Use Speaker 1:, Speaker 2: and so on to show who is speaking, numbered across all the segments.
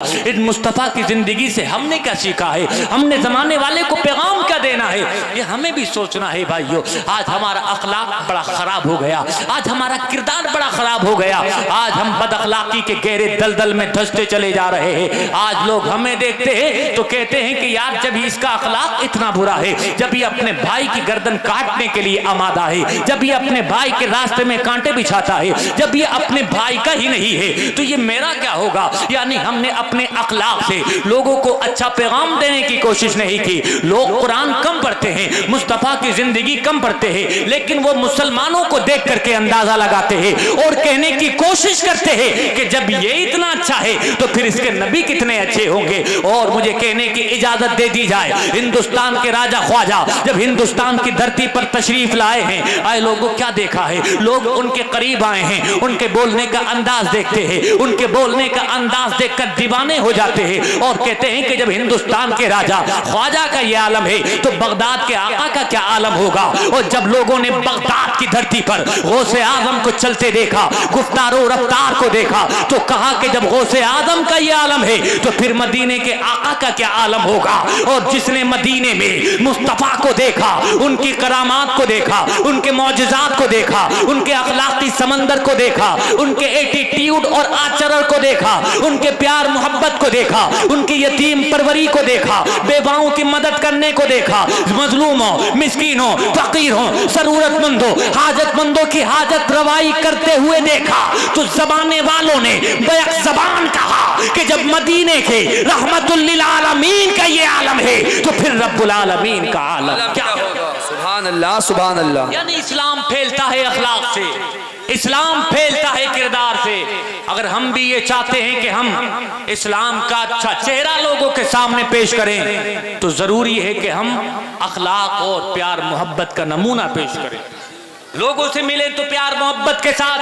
Speaker 1: इन मुस्तफ़ा की ज़िंदगी से हमने क्या सीखा है, हमने ज़माने वाले को पैगाम क्या देना है, ये हमें भी सोचना है भाइयों। आज हमारा अखलाक बड़ा ख़राब हो गया, आज हमारा किरदार बड़ा ख़राब हो गया, आज हम बद अखलाकी के गहरे दलदल में धंसते चले जा रहे हैं। आज लोग हमें देखते हैं तो कहते हैं कि यार जब इसका अखलाक इतना बुरा है, जब ये अपने भाई की गर्दन काटने के लिए आमादा है, जब ये अपने भाई के रास्ते में कांटे बिछाता है, जब ये अपने भाई का ही नहीं है तो ये मेरा क्या होगा। यानी हमने अपने अखलाक से लोगों को अच्छा पैगाम देने की कोशिश नहीं की। लोग कुरान कम पढ़ते हैं, मुस्तफ़ा की जिंदगी कम पढ़ते हैं, लेकिन वो मुसलमानों को देख करके अंदाजा लगाते हैं और कहने की कोशिश करते हैं कि जब ये इतना अच्छा है तो फिर इसके नबी कितने अच्छे होंगे। और मुझे कहने की इजाजत दे दी जाए, हिंदुस्तान के राजा ख्वाजा जब हिंदुस्तान की धरती पर तशरीफ लाए हैं, आए लोगों क्या देखा है, लोग उनके करीब आए हैं, उनके बोलने का अंदाज देखते हैं, उनके बोलने का अंदाज देखकर दीवाने हो जाते हैं और कहते हैं कि जब हिंदुस्तान के राजा ख्वाजा का ये आलम है तो बगदाद के आका का क्या आलम होगा। और जब लोगों ने बगदाद की धरती पर गौसे आजम को चलते देखा, गुफ्तारो रफ्तार को देखा, तो कहा कि जब गौसे आजम का ये आलम है तो फिर मदीने के आका का क्या आलम होगा। और जिसने मदीने में मुस्तफा को देखा, उनकी करामात को देखा, उनके मौजज़ात को देखा, उनके अखलाकी समंदर को देखा, उनके एटीट्यूड और आचरण को देखा, उनके प्यार मोहब्बत को देखा, उनकी यतीम परवरी को देखा, बेवाओं की मदद करने को देखा, मजलूमों, मिस्कीनों, फकीरों, जरूरतमंदों, हाजतमंदों की हाजत रवाई करते हुए देखा, तो ज़माने वालों ने बैक ज़बान कहा कि जब मदीने के रहमतुल लिल आलमीन का ये आलम है तो फिर रब्बुल आलमीन का आलम क्या होगा।
Speaker 2: सुभान अल्लाह, सुभान अल्लाह।
Speaker 1: यानी इस्लाम फैलता है अखलाक से, इस्लाम फैलता है किरदार से। अगर हम भी ये चाहते हैं कि हम इस्लाम का अच्छा चेहरा लोगों के सामने पेश करें तो जरूरी है कि हम अखलाक और प्यार मोहब्बत का नमूना पेश करें, लोगों से मिले तो प्यार मोहब्बत के साथ।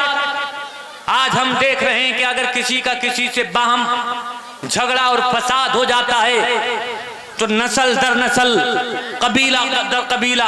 Speaker 1: आज हम देख रहे हैं कि अगर किसी का किसी से बाहम झगड़ा और फसाद हो जाता है तो नस्ल दर नस्ल, कबीला दर कबीला,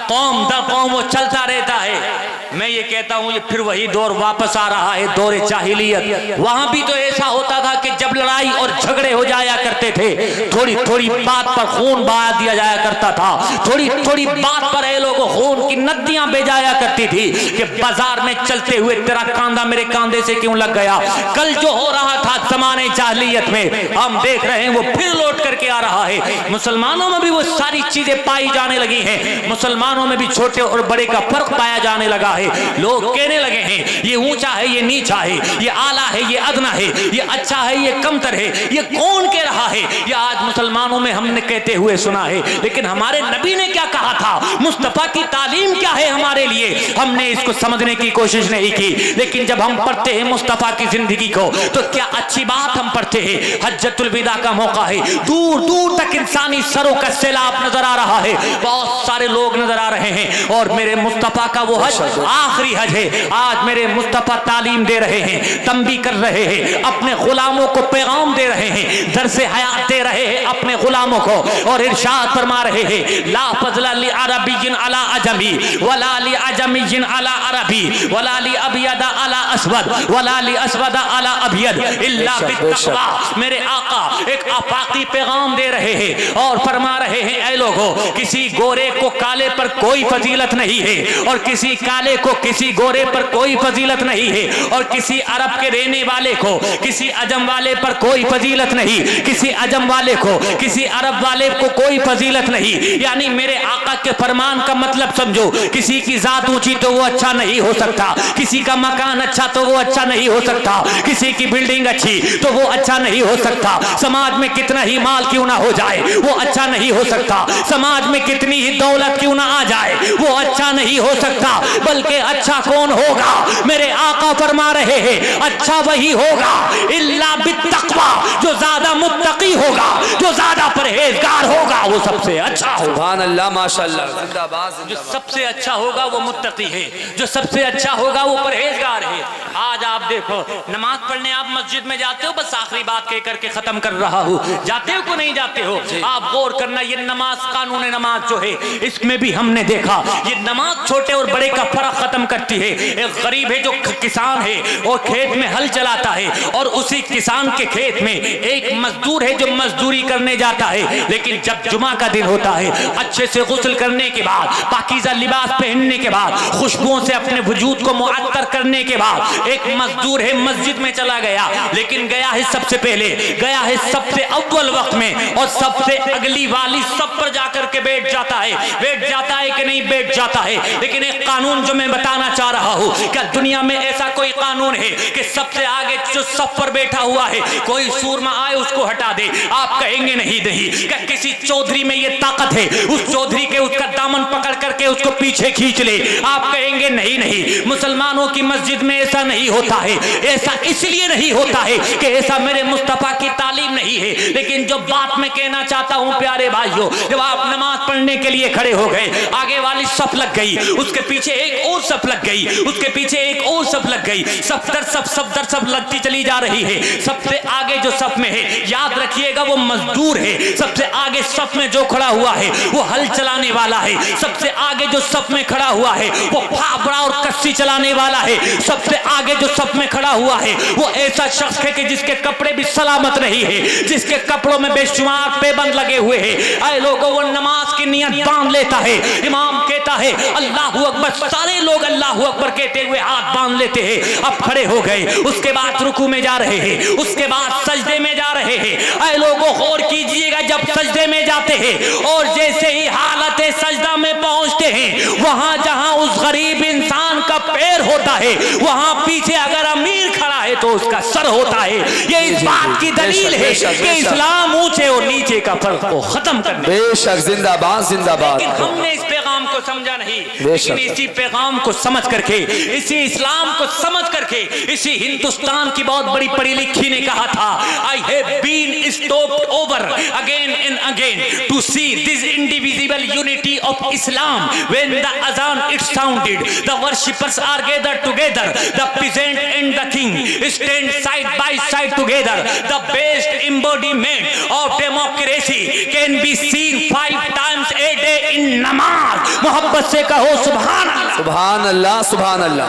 Speaker 1: कौम दर कौम वो चलता रहता है। मैं ये कहता हूँ ये फिर वही दौर वापस आ रहा है, दौर जाहिलियत। वहां भी तो ऐसा होता था कि जब लड़ाई और झगड़े हो जाया करते थे, थोड़ी थोड़ी बात पर खून बहा दिया जाया करता था, थोड़ी थोड़ी बात पर ये लोगों खून की नदियां बह जाया करती थी कि बाजार में चलते हुए तेरा कांधा मेरे कांधे से क्यों लग गया। कल जो हो रहा था जमाने जाहिलियत में, हम देख रहे हैं वो फिर लौट करके आ रहा है। मुसलमानों में भी वो सारी चीजें पाई जाने लगी हैं, मुसलमानों में भी छोटे और बड़े का फर्क पाया जाने लगा है। लोग कहने लगे हैं ये ऊंचा है, ये नीचा है, ये आला है, ये अदना है, ये अच्छा है, ये कमतर है। ये कौन कह रहा है? ये आज मुसलमानों में हमने कहते हुए सुना है, लेकिन हमारे नबी ने क्या कहा था, मुस्तफा की तालीम क्या है हमारे लिए, हमने इसको समझने की कोशिश नहीं की। लेकिन जब हम पढ़ते हैं मुस्तफा की जिंदगी को तो क्या अच्छी बात हम पढ़ते हैं। हज्जतुल विदा का मौका है, दूर दूर तक इंसानी सरों का सैलाब नजर आ रहा है, बहुत सारे लोग नजर आ रहे हैं और मेरे मुस्तफा का वो हज आखिरी हज है। आज मेरे मुस्तफा तालीम दे रहे हैं, तंबी कर रहे हैं, अपने गुलामों को पैगाम दे रहे हैं, दरसे हयात दे रहे हैं अपने गुलामों को और इरशाद फरमा रहे हैं ला फज़ला लि अरबिय्यिन अला अजमी वला लि अजमिय्यिन अला अरबी वला लि अबयद अला अस्वद वला लि अस्वद अला अबयद इल्ला बित्तक़वा। मेरे आका एक आफाकी पैगाम दे रहे हैं और फरमा रहे हैं ऐ लोगों, किसी गोरे को काले पर कोई फजीलत नहीं है और किसी काले को किसी गोरे पर कोई फजीलत नहीं है और किसी अरब के रहने वाले को किसी अजम वाले पर कोई फजीलत नहीं, किसी अजम वाले को किसी अरब वाले को कोई फजीलत नहीं। यानी मेरे आका के फरमान का मतलब समझो, किसी की जात ऊंची तो वो अच्छा नहीं हो सकता, किसी का मकान अच्छा तो वो अच्छा नहीं हो सकता, किसी की बिल्डिंग अच्छी तो वो अच्छा नहीं हो सकता, समाज में कितना ही माल क्यों ना हो जाए वो अच्छा नहीं हो सकता, समाज में कितनी ही दौलत क्यों ना आ जाए वो अच्छा नहीं हो सकता, बल्कि अच्छा कौन होगा? मेरे आका फरमा रहे हैं अच्छा वही होगा इल्ला बित्तक़वा, जो ज्यादा मुत्तकी होगा, जो ज्यादा परहेजगार होगा वो सबसे अच्छा होगा।
Speaker 2: सुभान अल्लाह, माशाअल्लाह, जिंदाबाद
Speaker 1: जो
Speaker 2: जिंदाबाद।
Speaker 1: सबसे अच्छा होगा वो मुत्तकी है, जो सबसे अच्छा होगा वो परहेजगार है। आज आप देखो, नमाज पढ़ने आप मस्जिद में जाते हो, बस आखिरी बात कह करके खत्म कर रहा हूँ, जाते हो को नहीं जाते हो? आप गौर करना, ये नमाज, कानून नमाज जो है, इसमें भी हमने देखा ये नमाज छोटे और बड़े का फर्क खत्म करती है। एक गरीब है जो किसान है और खेत में हल चलाता है, और उसी किसान के खेत में एक मजदूर है जो मजदूरी करने जाता है, लेकिन जब जुमा का दिन होता है, अच्छे से गुस्ल करने के बाद, पाकीज़ा लिबास पहनने के बाद, खुशबुओं से अपने वजूद को मुअत्तर करने के बाद, एक मजदूर है मस्जिद में चला गया, लेकिन गया है सबसे पहले, गया है सबसे अव्वल वक्त में, और सबसे अगली वाली सब पर जाकर के बैठ जाता है। बैठ जाता है कि नहीं बैठ जाता है? लेकिन एक कानून जो मैं बताना चाह रहा हूं, क्या दुनिया में ऐसा कोई कानून है कि सबसे आगे जो सब पर बैठा हुआ है, कोई सूरमा आए उसको हटा दे? आप कहेंगे नहीं नहीं। क्या किसी चौधरी में ये ताकत है उस चौधरी के उसका दामन पकड़ करके उसको पीछे खींच ले? आप कहेंगे नहीं नहीं। मुसलमानों की मस्जिद में ऐसा नहीं होता है। ऐसा इसलिए नहीं होता है कि ऐसा मेरे मुस्तफा की तालीम नहीं है। लेकिन जो बात मैं कहना चाहता हूं प्यारे भाइयों, जब आप नमाज पढ़ने के लिए खड़े हो गए, आगे वाली सफ लग गई, उसके पीछे एक और सफ लग गई, उसके पीछे एक और सफ लग गई, सब दर सब लगती चली जा रही है। सबसे आगे जो सफ में है, याद रखिएगा वो मजदूर है। सबसे आगे सफ में जो खड़ा हुआ है वो हल चलाने वाला है। सबसे आगे जो सफ में खड़ा हुआ है वो फावड़ा और कस्सी चलाने वाला है। सबसे आगे जो सफ में खड़ा हुआ है वो ऐसा शख्स है कि जिसके कपड़े भी सलामत नहीं है, जिसके कपड़ों में बेशुमार पेबंद लगे हुए हैं। ऐ लोगों, वो नमाज की नियत बांध लेता है, इमाम कहता है अल्लाहू अकबर, सारे लोग अल्लाहू अकबर कहते हुए हाथ बांध लेते हैं। अब खड़े हो गए, उसके बाद रुकू में जा रहे हैं, उसके बाद सजदे में जा रहे हैं। ऐ लोगों, गौर कीजिएगा, जब सजदे में जाते हैं और जैसे ही हालत सजदा में पहुंचते हैं, वहां जहां उस गरीब इंसान का पैर होता है, वहां पीछे अगर अमीर खड़ा है तो उसका सर होता है। ये इस बात की दलील है कि इस्लाम ऊंचे और नीचे का फर्क को खत्म करने।
Speaker 2: बेशक, जिंदाबाद जिंदाबाद।
Speaker 1: लेकिन हमने इस पैगाम को समझा नहीं। लेकिन इसी पैगाम को समझ करके, इसी इस्लाम को समझ करके, इसी हिंदुस्तान की बहुत बड़ी पढ़ी लिखी ने कहा था, I have been stopped over again and again to see this indivisible unity of Islam when the azan it sounded the worshippers are gathered together the peasant and the king stand side by side together. The best embodiment of democracy can be seen 5 times a day in namaz. मोहब्बत से कहो सुभान अल्लाह,
Speaker 2: सुभान अल्लाह, सुभान अल्लाह।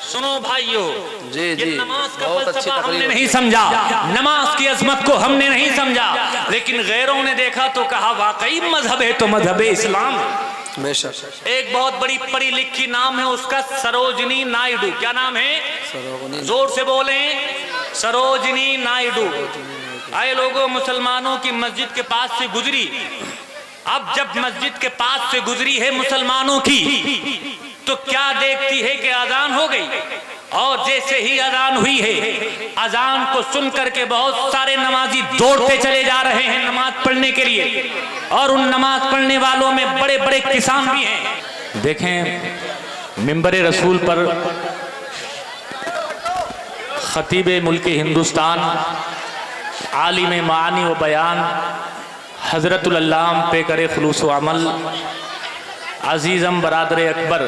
Speaker 1: सुनो भाइयों,
Speaker 2: जी
Speaker 1: ये
Speaker 2: जी,
Speaker 1: नमाज का
Speaker 2: बहुत अच्छी
Speaker 1: फलसफा हमने
Speaker 2: तकरीर।
Speaker 1: नहीं समझा, नमाज की अजमत को हमने नहीं समझा, लेकिन गैरों ने देखा तो कहा वाकई मजहब है तो मजहब इस्लाम।
Speaker 2: बेशक।
Speaker 1: एक बहुत बड़ी पढ़ी लिखी नाम है उसका, सरोजनी नायडू। क्या नाम है? जोर से बोले, सरोजनी नायडू। आए लोगों, मुसलमानों की मस्जिद के पास से गुजरी। अब जब मस्जिद के पास से गुजरी है मुसलमानों की, तो क्या देखती है कि अजान हो गई, और जैसे ही अजान हुई है, अजान को सुन करके बहुत सारे नमाजी दौड़ते चले जा रहे हैं नमाज पढ़ने के लिए, और उन नमाज पढ़ने वालों में बड़े बड़े किसान भी हैं। देखें, मिंबर रसूल पर खतीब मुल्क हिंदुस्तान, आलिम मानी व बयान, हजरतुल अल्लाम पे करे खुलूस व अमल, अजीज़म बरादर अकबर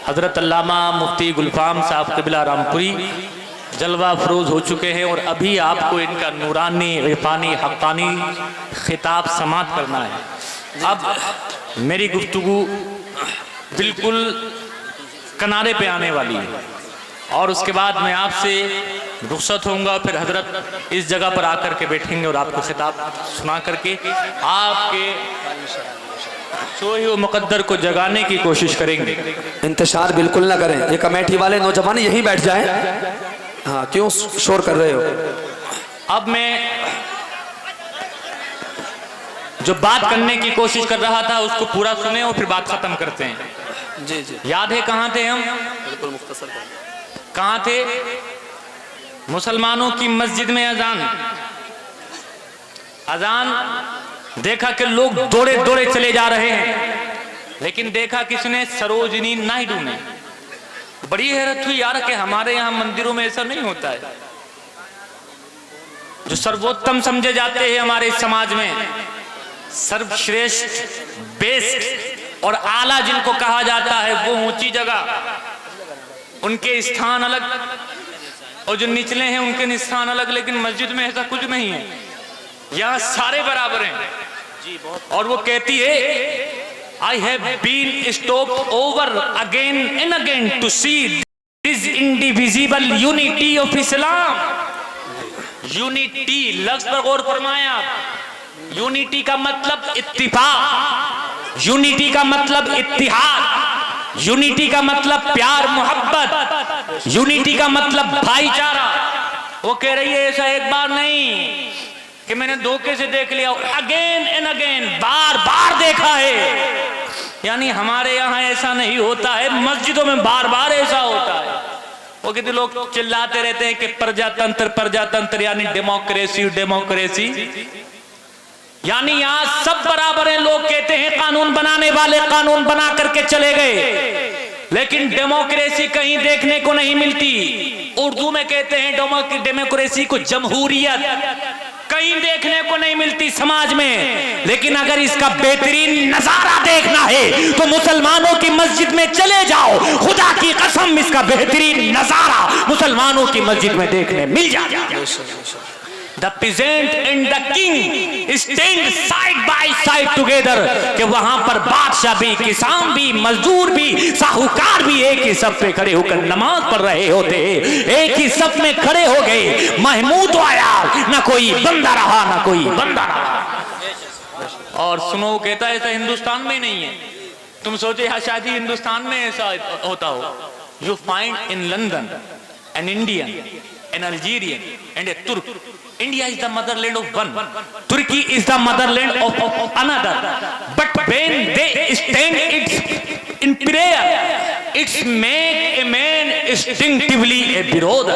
Speaker 1: हजरत अल्लामा मुफ्ती गुलफाम साहब क़िबला रामपुरी जलवा फरोज हो चुके हैं, और अभी आपको इनका नूरानी इरफानी हक्कानी खिताब समात करना है। अब मेरी गुफ्तगू बिल्कुल किनारे पे आने वाली है, और उसके बाद मैं आपसे रुखसत होऊंगा। फिर हजरत इस जगह पर आकर के बैठेंगे और आपको खिताब सुना करके आपके सोए हुए मुकद्दर को जगाने की कोशिश करेंगे।
Speaker 2: इंतशार बिल्कुल ना करें, ये कमेटी वाले नौजवान यहीं बैठ जाएं। हाँ, क्यों शोर कर रहे हो?
Speaker 1: अब मैं जो बात करने की कोशिश कर रहा था उसको पूरा सुने और फिर बात खत्म करते हैं।
Speaker 2: जी जी,
Speaker 1: याद है कहाँ थे हम?
Speaker 2: बिल्कुल मुख्तसर।
Speaker 1: कहाँ थे? मुसलमानों की मस्जिद में अजान। अजान देखा कि लोग दौड़े दौड़े चले जा रहे हैं, लेकिन देखा किसने? सरोजनी नायडू ने। बड़ी हैरत हुई यार कि हमारे यहाँ मंदिरों में ऐसा नहीं होता है। जो सर्वोत्तम समझे जाते हैं हमारे समाज में, सर्वश्रेष्ठ, बेस्ट और आला जिनको कहा जाता है, वो ऊंची जगह, उनके स्थान अलग, और जो निचले हैं उनके स्थान अलग। लेकिन मस्जिद में ऐसा कुछ नहीं है, यहाँ सारे बराबर हैं। और वो कहती है, I have been stopped over again and again to see this indivisible unity of Islam. Unity लफ्ज पर गौर फरमाया। यूनिटी का मतलब इत्तिफाक, यूनिटी का मतलब इत्तिहाद, यूनिटी का मतलब प्यार मोहब्बत, यूनिटी का मतलब भाईचारा। वो कह रही है ऐसा एक बार नहीं कि मैंने धोखे से देख लिया, अगेन एंड अगेन, बार बार देखा है। यानी हमारे यहाँ ऐसा नहीं होता है, मस्जिदों में बार बार ऐसा होता है। वो कितने लोग चिल्लाते रहते हैं कि प्रजातंत्र प्रजातंत्र, यानी डेमोक्रेसी डेमोक्रेसी, यानी यहाँ सब बराबर हैं। लोग कहते हैं कानून बनाने वाले कानून बना करके चले गए, लेकिन डेमोक्रेसी कहीं देखने को नहीं मिलती। उर्दू में कहते हैं डेमोक्रेसी को जमहूरियत, कहीं देखने को नहीं मिलती समाज में। लेकिन अगर इसका बेहतरीन नजारा देखना है तो मुसलमानों की मस्जिद में चले जाओ, खुदा की कसम इसका बेहतरीन नजारा मुसलमानों की मस्जिद में देखने मिल जाएगा। The peasant and the king stand side by side together, कि वहां पर बादशाह भी, किसान भी, मजदूर भी, साहूकार भी एक ही सब पे खड़े होकर नमाज पढ़ रहे होते हैं। एक ही सब में खड़े हो गए, महमूद आया, ना कोई बंदा रहा ना कोई बंदा रहा। और सुनो, कहता है ऐसा हिंदुस्तान में नहीं है। तुम सोचे हाँ शायद हिंदुस्तान में ऐसा होता हो। You find in London an Indian, an Algerian and a Turk. India is the motherland of one. Turkey is the motherland of another. But when they stand in prayer, it's make a man instinctively a विरोध।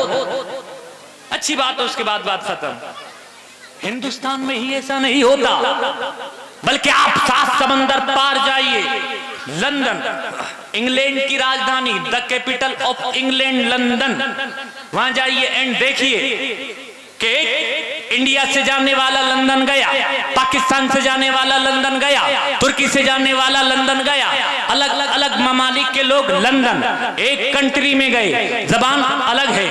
Speaker 1: अच्छी बात है, उसके बाद बात खत्म। हिंदुस्तान में ही ऐसा नहीं होता, बल्कि आप 7 समंदर पार जाइए, लंदन, इंग्लैंड की राजधानी, the capital of England London, वहां जाइए एंड देखिए कि इंडिया से जाने वाला लंदन गया, पाकिस्तान से जाने वाला लंदन गया, तुर्की से जाने वाला लंदन गया, अलग अलग ममालिक के लोग लंदन, एक कंट्री में गए, जबान अलग है,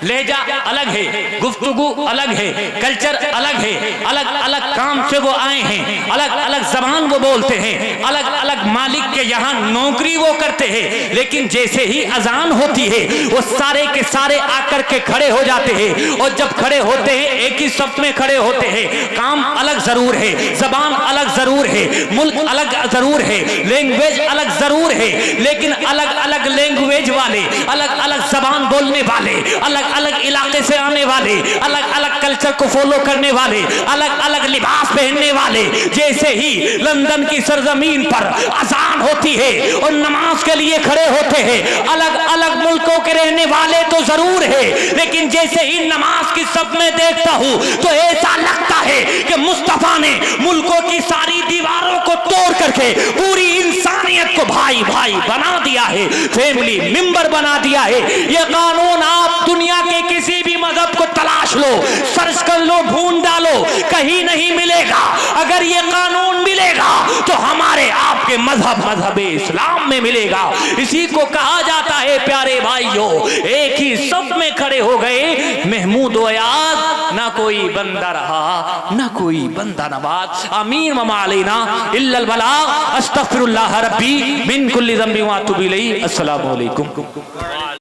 Speaker 1: लहजा अलग है, गुफ्तगू अलग है, कल्चर अलग है, अलग अलग काम से वो आए हैं, अलग अलग जबान वो बोलते हैं, अलग अलग मालिक के यहाँ नौकरी वो करते हैं। लेकिन जैसे ही अजान होती है वो सारे के सारे आकर के खड़े हो जाते हैं, और जब खड़े होते हैं एक ही सफ में खड़े होते हैं। काम अलग जरूर है, जबान अलग जरूर है, मुल्क अलग जरूर है, लैंग्वेज अलग जरूर है, लेकिन अलग अलग लैंग्वेज वाले, अलग अलग जबान बोलने वाले, अलग अलग इलाके से आने वाले, अलग अलग कल्चर को फॉलो करने वाले, अलग अलग लिबास पहनने वाले, जैसे ही लंदन की सरजमीन पर अजान होती है और नमाज के लिए खड़े होते हैं, अलग अलग मुल्कों के रहने वाले तो जरूर है, लेकिन जैसे ही नमाज की सब में देखता हूं तो ऐसा लगता है कि मुस्तफा ने मुल्कों की सारी दीवारों को तोड़ करके पूरी इंसानियत को भाई भाई बना दिया है, फैमिली मेंबर बना दिया है। यह कानून आप दुनिया के किसी भी मजहब को तलाश लो, सर्च कर लो, ढूंढ डालो, कहीं नहीं मिलेगा। अगर ये कानून मिलेगा तो हमारे आपके मजहब इस्लाम में मिलेगा। इसी को कहा जाता है प्यारे भाइयों, एक ही सब में खड़े हो गए, महमूद याद, ना कोई बंदा रहा ना कोई बंदा नवाज। आमीन ममालिना इल्लल बलाग, अस्तगफिरुल्लाह रब्बी मिन कुल्ली ज़ंबि व अतूबु इलैहि। अस्सलामु अलैकुम।